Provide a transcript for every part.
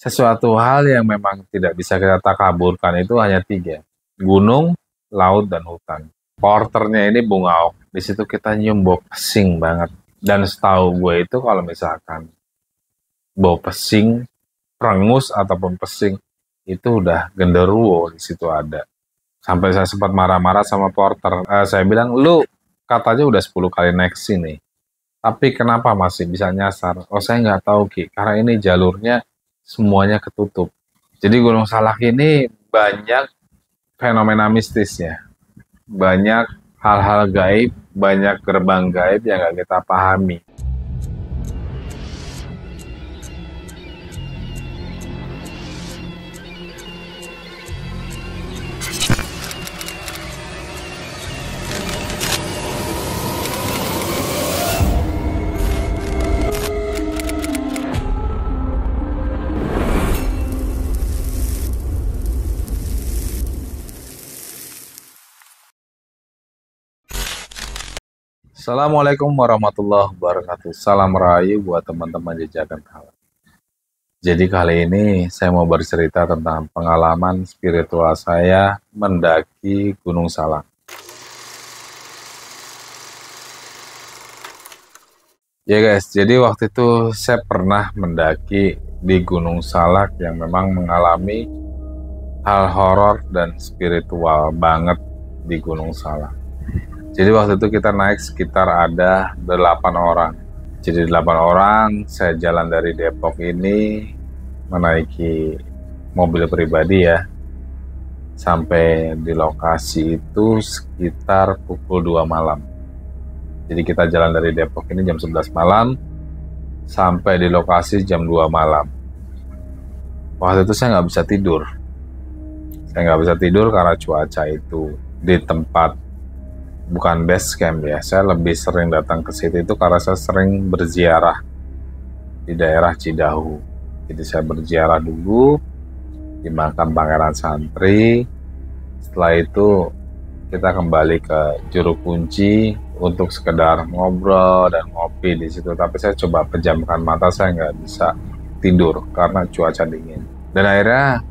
Sesuatu hal yang memang tidak bisa kita takaburkan itu hanya tiga. Gunung, laut, dan hutan. Porternya ini bunga ok. Di situ kita nyium bau pesing banget. Dan setahu gue itu kalau misalkan bau pesing, perengus ataupun pesing, itu udah genderuwo di situ ada. Sampai saya sempat marah-marah sama porter. Saya bilang, lu katanya udah 10 kali naik sini. Tapi kenapa masih bisa nyasar? Oh, saya nggak tahu, Ki. Karena ini jalurnya semuanya ketutup. Jadi Gunung Salak ini banyak fenomena mistisnya. Banyak hal-hal gaib, banyak gerbang gaib yang nggak kita pahami. Assalamualaikum warahmatullahi wabarakatuh. Salam rahayu buat teman-teman Jejakan Kawan. Jadi kali ini saya mau bercerita tentang pengalaman spiritual saya mendaki Gunung Salak. Ya guys, jadi waktu itu saya pernah mendaki di Gunung Salak yang memang mengalami hal horor dan spiritual banget di Gunung Salak. Jadi waktu itu kita naik sekitar ada 8 orang. Jadi 8 orang, saya jalan dari Depok ini menaiki mobil pribadi ya. Sampai di lokasi itu sekitar pukul 2 malam. Jadi kita jalan dari Depok ini jam 11 malam, sampai di lokasi jam 2 malam. Waktu itu saya nggak bisa tidur. Saya nggak bisa tidur karena cuaca itu di tempat bukan base camp ya, saya lebih sering datang ke situ itu karena saya sering berziarah di daerah Cidahu. Jadi saya berziarah dulu di makam Pangeran Santri. Setelah itu kita kembali ke Juru Kunci untuk sekedar ngobrol dan ngopi di situ. Tapi saya coba pejamkan mata, saya nggak bisa tidur karena cuaca dingin. Dan akhirnya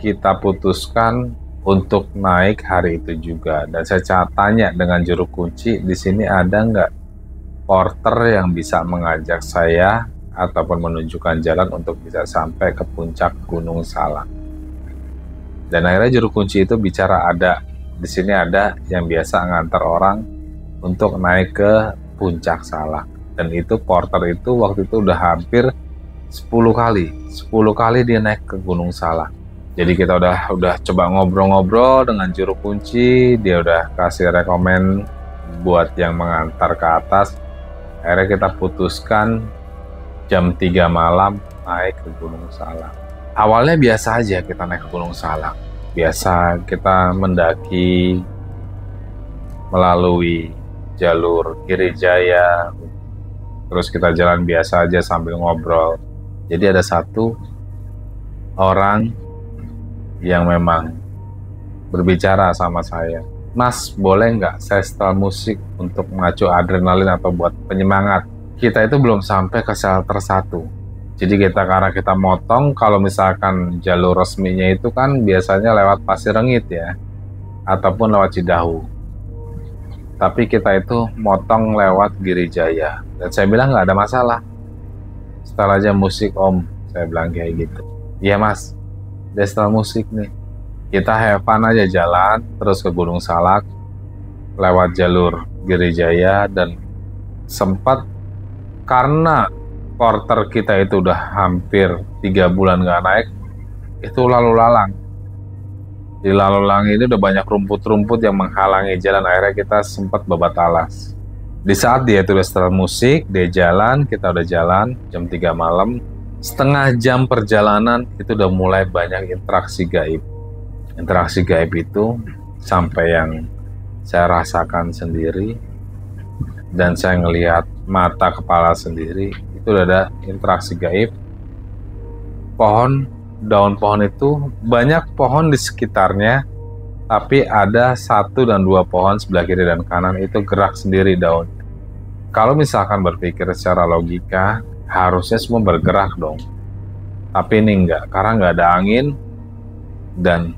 kita putuskan untuk naik hari itu juga. Dan saya tanya dengan Juru Kunci, di sini ada nggak porter yang bisa mengajak saya ataupun menunjukkan jalan untuk bisa sampai ke puncak Gunung Salak. Dan akhirnya Juru Kunci itu bicara, ada di sini ada yang biasa ngantar orang untuk naik ke puncak Salak. Dan itu porter itu waktu itu udah hampir 10 kali dia naik ke Gunung Salak. Jadi kita udah coba ngobrol-ngobrol dengan Juru Kunci, dia udah kasih rekomen buat yang mengantar ke atas. Akhirnya kita putuskan jam 3 malam naik ke Gunung Salak. Awalnya biasa aja kita naik ke Gunung Salak. Biasa kita mendaki melalui jalur Girijaya, terus kita jalan biasa aja sambil ngobrol. Jadi ada satu orang yang memang berbicara sama saya, "Mas, boleh nggak saya setel musik untuk mengacu adrenalin atau buat penyemangat?" Kita itu belum sampai ke shelter 1. Jadi karena kita motong, kalau misalkan jalur resminya itu kan biasanya lewat Pasir Rengit ya, ataupun lewat Cidahu. Tapi kita itu motong lewat Girijaya. Dan saya bilang nggak ada masalah, setel aja musik om, saya bilang kayak gitu. Iya mas, dia setel musik nih. Kita have fun aja jalan terus ke Gunung Salak lewat jalur Girijaya. Dan sempat karena porter kita itu udah hampir 3 bulan nggak naik, itu lalu lalang. Di lalu lalang ini udah banyak rumput-rumput yang menghalangi jalan. Akhirnya kita sempat babat alas. Di saat dia itu udah setel musik, dia jalan, kita udah jalan jam 3 malam. Setengah jam perjalanan itu udah mulai banyak interaksi gaib. Interaksi gaib itu sampai yang saya rasakan sendiri dan saya ngelihat mata kepala sendiri, itu udah ada interaksi gaib. Daun pohon itu banyak pohon di sekitarnya, tapi ada 1 dan 2 pohon sebelah kiri dan kanan itu gerak sendiri daunnya. Kalau misalkan berpikir secara logika, harusnya semua bergerak dong. Tapi ini enggak, karena nggak ada angin dan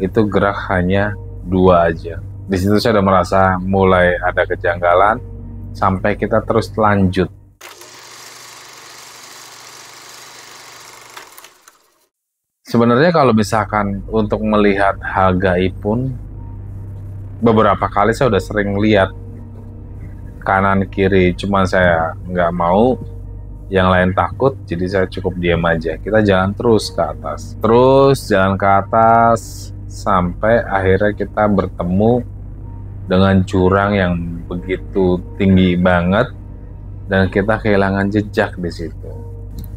itu gerak hanya 2 aja. Di situ saya udah merasa mulai ada kejanggalan sampai kita terus lanjut. Sebenarnya kalau misalkan untuk melihat hal gaib pun, beberapa kali saya udah sering lihat kanan kiri, cuman saya nggak mau yang lain takut, jadi saya cukup diam aja. Kita jalan terus ke atas, terus jalan ke atas sampai akhirnya kita bertemu dengan jurang yang begitu tinggi banget dan kita kehilangan jejak di situ.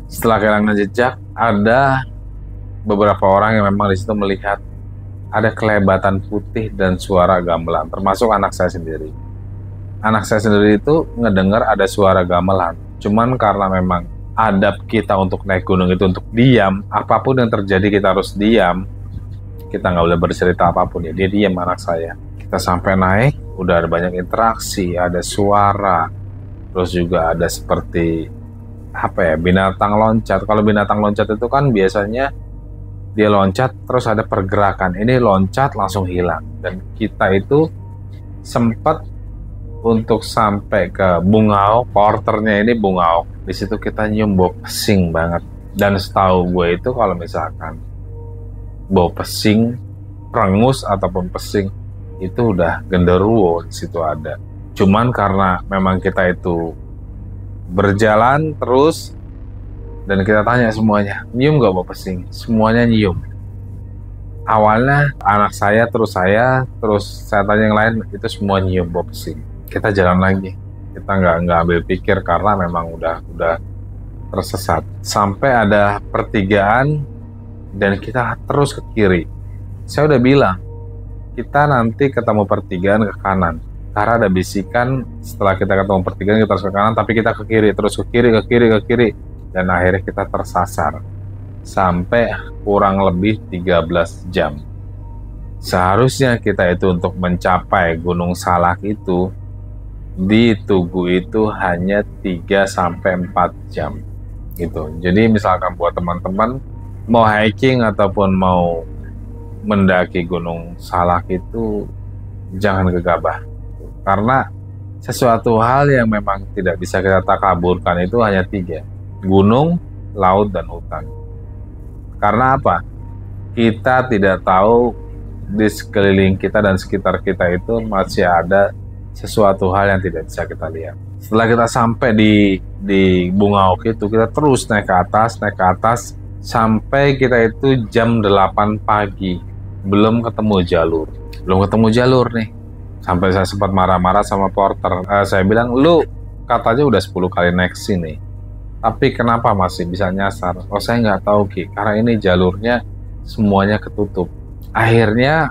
Setelah kehilangan jejak, ada beberapa orang yang memang di situ melihat ada kelebatan putih dan suara gamelan, termasuk anak saya sendiri. Anak saya sendiri itu ngedengar ada suara gamelan. Cuman karena memang adab kita untuk naik gunung itu untuk diam, apapun yang terjadi kita harus diam. Kita nggak boleh bercerita apapun ya. Dia diam, anak saya. Kita sampai naik, udah ada banyak interaksi, ada suara, terus juga ada seperti binatang loncat. Kalau binatang loncat itu kan biasanya dia loncat terus ada pergerakan. Ini loncat langsung hilang. Dan kita itu sempat untuk sampai ke Bungaok, porternya ini Bungaok. Di situ kita nyium bau pesing banget. Dan setahu gue itu kalau misalkan bau pesing, perengus ataupun pesing itu udah genderuwo di situ ada. Cuman karena memang kita itu berjalan terus dan kita tanya semuanya, nyium gak bau pesing? Semuanya nyium. Awalnya anak saya, terus saya tanya yang lain, itu semua nyium bau pesing. Kita jalan lagi, kita nggak ambil pikir karena memang udah tersesat. Sampai ada pertigaan dan kita terus ke kiri. Saya udah bilang, kita nanti ketemu pertigaan ke kanan. Karena ada bisikan setelah kita ketemu pertigaan kita harus ke kanan, tapi kita ke kiri, terus ke kiri. Dan akhirnya kita tersasar. Sampai kurang lebih 13 jam. Seharusnya kita itu untuk mencapai Gunung Salak itu di Tugu itu hanya 3-4 jam gitu. Jadi misalkan buat teman-teman mau hiking ataupun mau mendaki Gunung Salak itu jangan gegabah, karena sesuatu hal yang memang tidak bisa kita takaburkan itu hanya 3: gunung, laut, dan hutan. Karena apa? Kita tidak tahu di sekeliling kita dan sekitar kita itu masih ada sesuatu hal yang tidak bisa kita lihat. Setelah kita sampai di Bungaok itu, kita terus naik ke atas sampai kita itu jam 8 pagi. Belum ketemu jalur nih. Sampai saya sempat marah-marah sama porter. Saya bilang, lu katanya udah 10 kali naik sini, tapi kenapa masih bisa nyasar? Oh, saya nggak tahu Ki, karena ini jalurnya semuanya ketutup. Akhirnya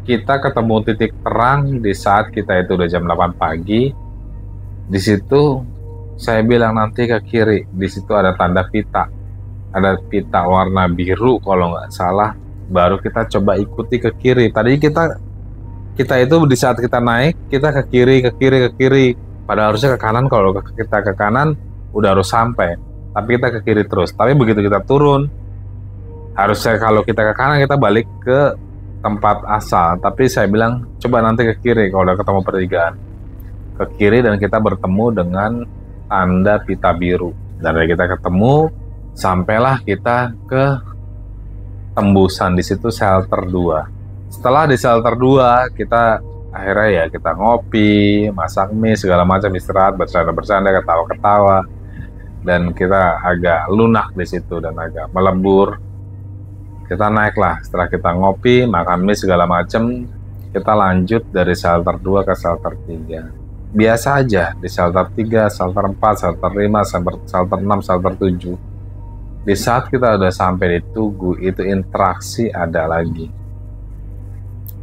kita ketemu titik terang di saat kita itu udah jam 8 pagi. Di situ saya bilang nanti ke kiri, di situ ada tanda pita. Ada pita warna biru kalau nggak salah. Baru kita coba ikuti ke kiri. Tadi kita itu di saat kita naik, kita ke kiri. Padahal harusnya ke kanan. Kalau kita ke kanan udah harus sampai. Tapi kita ke kiri terus. Tapi begitu kita turun, harusnya kalau kita ke kanan kita balik ke tempat asal, tapi saya bilang coba nanti ke kiri kalau udah ketemu pertigaan. Ke kiri dan kita bertemu dengan tanda pita biru. Dan dari kita ketemu, sampailah kita ke tembusan, di situ shelter 2. Setelah di shelter 2, kita akhirnya ya kita ngopi, masak mie, segala macam, istirahat, bercanda-bercanda, ketawa-ketawa. Dan kita agak lunak di situ dan agak melebur. Kita naiklah, setelah kita ngopi, makan mie segala macem, kita lanjut dari shelter 2 ke shelter 3. Biasa aja di shelter 3, shelter 4, shelter 5, shelter 6, shelter 7. Di saat kita udah sampai di Tugu, itu interaksi ada lagi.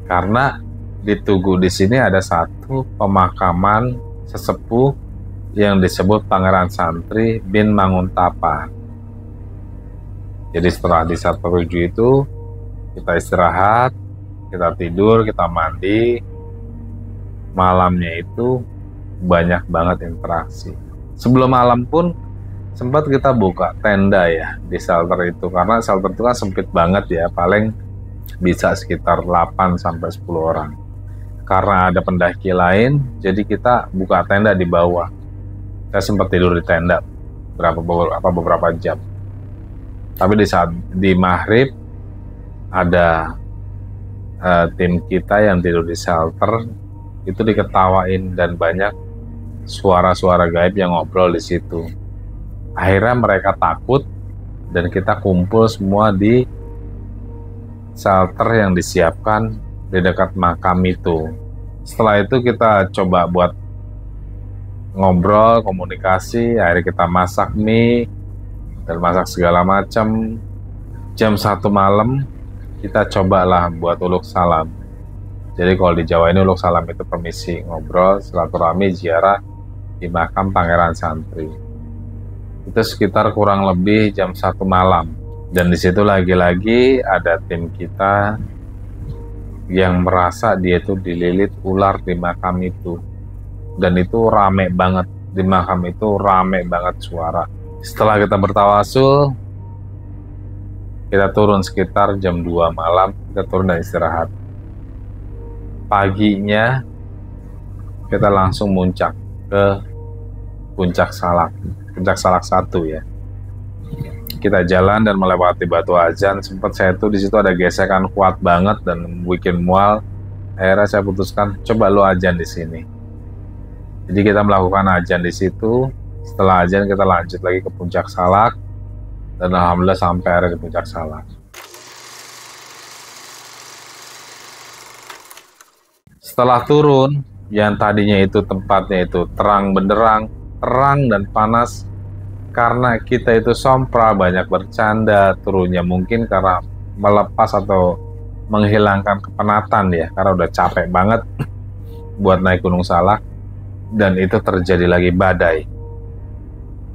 Karena di Tugu di sini ada satu pemakaman sesepuh yang disebut Pangeran Santri bin Manguntapa. Jadi setelah di shelter 7 itu kita istirahat, kita tidur, kita mandi. Malamnya itu banyak banget interaksi. Sebelum malam pun sempat kita buka tenda ya di shelter itu, karena shelter itu kan sempit banget ya, paling bisa sekitar 8 sampai 10 orang. Karena ada pendaki lain, jadi kita buka tenda di bawah. Saya sempat tidur di tenda beberapa jam. Tapi di saat di maghrib ada tim kita yang tidur di shelter, itu diketawain dan banyak suara-suara gaib yang ngobrol di situ. Akhirnya mereka takut dan kita kumpul semua di shelter yang disiapkan di dekat makam itu. Setelah itu kita coba buat ngobrol, komunikasi, akhirnya kita masak mie dan masak segala macam. Jam 1 malam kita cobalah buat uluk salam. Jadi kalau di Jawa ini uluk salam itu permisi, ngobrol, silaturahmi, ziarah di makam Pangeran Santri. Itu sekitar kurang lebih jam 1 malam. Dan di situ lagi-lagi ada tim kita yang merasa dia itu dililit ular di makam itu. Dan itu rame banget. Di makam itu rame banget suara. Setelah kita bertawasul, kita turun sekitar jam 2 malam, kita turun dan istirahat. Paginya kita langsung muncak ke Puncak Salak 1 ya. Kita jalan dan melewati Batu Ajan. Sempat saya tuh di situ ada gesekan kuat banget dan bikin mual. Akhirnya saya putuskan coba lu ajan di sini. Jadi kita melakukan ajan di situ. Setelah ajan kita lanjut lagi ke Puncak Salak dan alhamdulillah sampai ada di Puncak Salak. Setelah turun, yang tadinya itu tempatnya itu terang benderang, terang dan panas, karena kita itu sompral, banyak bercanda, turunnya mungkin karena melepas atau menghilangkan kepenatan ya, karena udah capek banget buat naik Gunung Salak. Dan itu terjadi lagi badai.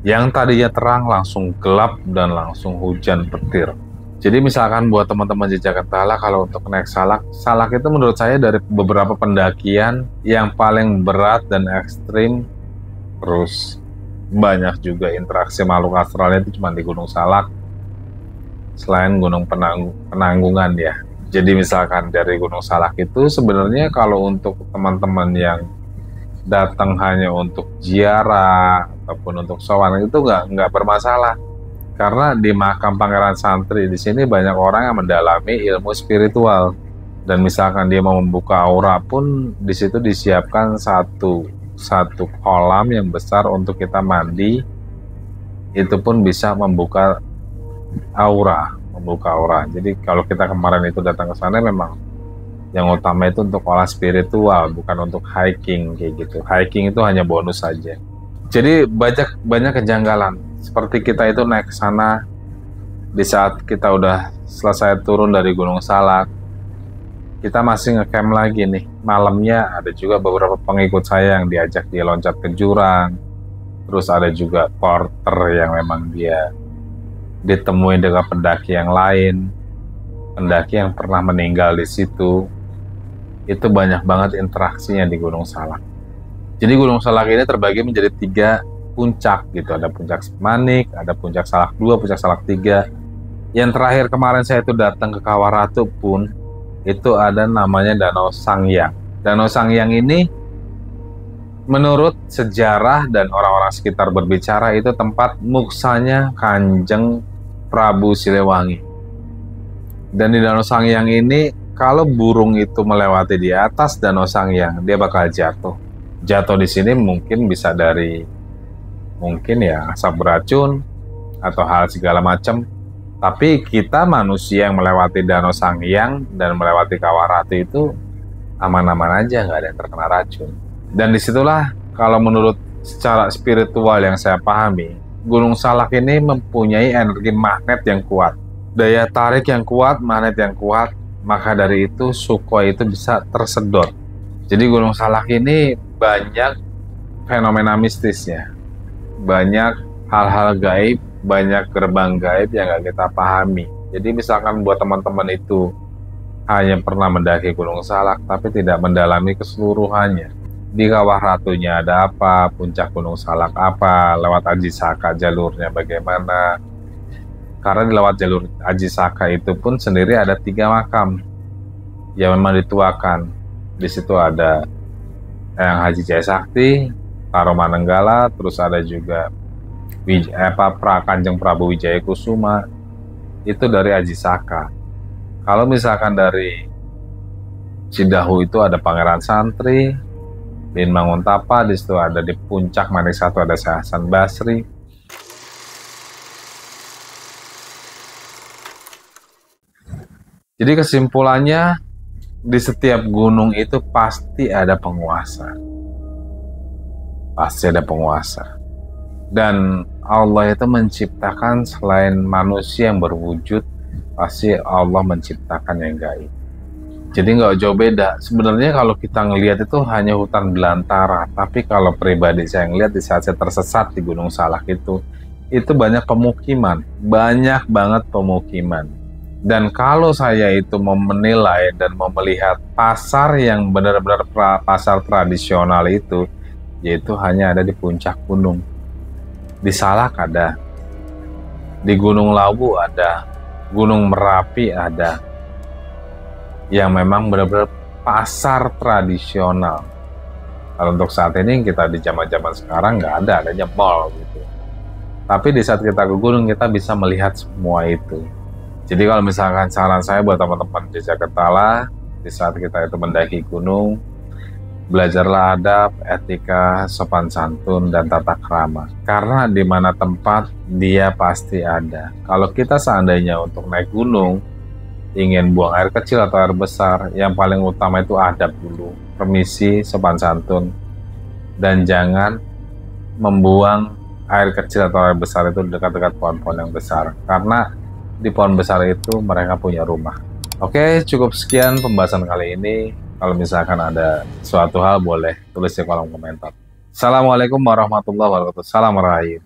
Yang tadinya terang langsung gelap dan langsung hujan petir. Jadi misalkan buat teman-teman di Jakarta, kalau untuk naik Salak, Salak itu menurut saya dari beberapa pendakian yang paling berat dan ekstrim. Terus banyak juga interaksi makhluk astralnya itu cuma di Gunung Salak, selain Gunung Penanggungan ya. Jadi misalkan dari Gunung Salak itu sebenarnya kalau untuk teman-teman yang datang hanya untuk ziarah ataupun untuk sowan itu nggak bermasalah, karena di makam Pangeran Santri di sini banyak orang yang mendalami ilmu spiritual. Dan misalkan dia mau membuka aura pun di situ disiapkan satu kolam yang besar untuk kita mandi. Itu pun bisa membuka aura. Jadi kalau kita kemarin itu datang ke sana, memang yang utama itu untuk olah spiritual, bukan untuk hiking kayak gitu. Hiking itu hanya bonus saja. Jadi banyak kejanggalan. Seperti kita itu naik ke sana di saat kita udah selesai turun dari Gunung Salak, kita masih ngecamp lagi nih. Malamnya ada juga beberapa pengikut saya yang diajak dia loncat ke jurang. Terus ada juga porter yang memang dia ditemuin dengan pendaki yang lain, pendaki yang pernah meninggal di situ. Itu banyak banget interaksinya di Gunung Salak. Jadi Gunung Salak ini terbagi menjadi 3 puncak gitu. Ada Puncak Manik, ada Puncak Salak 2, Puncak Salak 3. Yang terakhir kemarin saya itu datang ke Kawaratu pun, itu ada namanya Danau Sangyang. Danau Sangyang ini menurut sejarah dan orang-orang sekitar berbicara itu tempat muksanya Kanjeng Prabu Siliwangi. Dan di Danau Sangyang ini, kalau burung itu melewati di atas Danau Sangyang, dia bakal jatuh. Jatuh di sini mungkin bisa dari ya asap beracun atau hal segala macam. Tapi kita manusia yang melewati Danau Sangyang dan melewati Kawaratu itu aman-aman aja, nggak ada yang terkena racun. Dan disitulah kalau menurut secara spiritual yang saya pahami, Gunung Salak ini mempunyai energi magnet yang kuat, daya tarik yang kuat, magnet yang kuat. Maka dari itu Sukhoi itu bisa tersedot. Jadi Gunung Salak ini banyak fenomena mistisnya, banyak hal-hal gaib, banyak gerbang gaib yang nggak kita pahami. Jadi misalkan buat teman-teman itu hanya pernah mendaki Gunung Salak tapi tidak mendalami keseluruhannya, di Kawah Ratunya ada apa, puncak Gunung Salak apa, lewat Aji Saka jalurnya bagaimana. Karena di lewat jalur Aji Saka itu pun sendiri ada 3 makam yang memang dituakan. Di situ ada yang Haji Jaya Sakti, Tarumanenggala, terus ada juga Kanjeng Prabu Wijaya Kusuma, itu dari Aji Saka. Kalau misalkan dari Cidahu itu ada Pangeran Santri, Din Manguntapa, di situ ada di puncak Manik Satu ada Syekh Hasan Basri. Jadi kesimpulannya, di setiap gunung itu pasti ada penguasa. Pasti ada penguasa. Dan Allah itu menciptakan selain manusia yang berwujud, pasti Allah menciptakan yang gaib. Jadi nggak jauh beda. Sebenarnya kalau kita ngelihat itu hanya hutan belantara, tapi kalau pribadi saya ngelihat di saat saya tersesat di Gunung Salak itu banyak pemukiman, banyak banget pemukiman. Dan kalau saya itu mau menilai dan mau melihat pasar yang benar-benar pasar tradisional itu, yaitu hanya ada di puncak gunung. Di Salak ada, di Gunung Lawu ada, Gunung Merapi ada, yang memang benar-benar pasar tradisional. Kalau untuk saat ini kita di zaman-zaman sekarang nggak ada, adanya mall gitu. Tapi di saat kita ke gunung kita bisa melihat semua itu. Jadi kalau misalkan saran saya buat teman-teman di Jakarta, di saat kita itu mendaki gunung, belajarlah adab, etika, sopan santun, dan tata krama. Karena di mana tempat, dia pasti ada. Kalau kita seandainya untuk naik gunung, ingin buang air kecil atau air besar, yang paling utama itu adab dulu. Permisi, sopan santun. Dan jangan membuang air kecil atau air besar itu dekat-dekat pohon-pohon yang besar. Karena di pohon besar itu mereka punya rumah. Oke, cukup sekian pembahasan kali ini. Kalau misalkan ada suatu hal boleh tulis di kolom komentar. Assalamualaikum warahmatullahi wabarakatuh. Salam rahayu.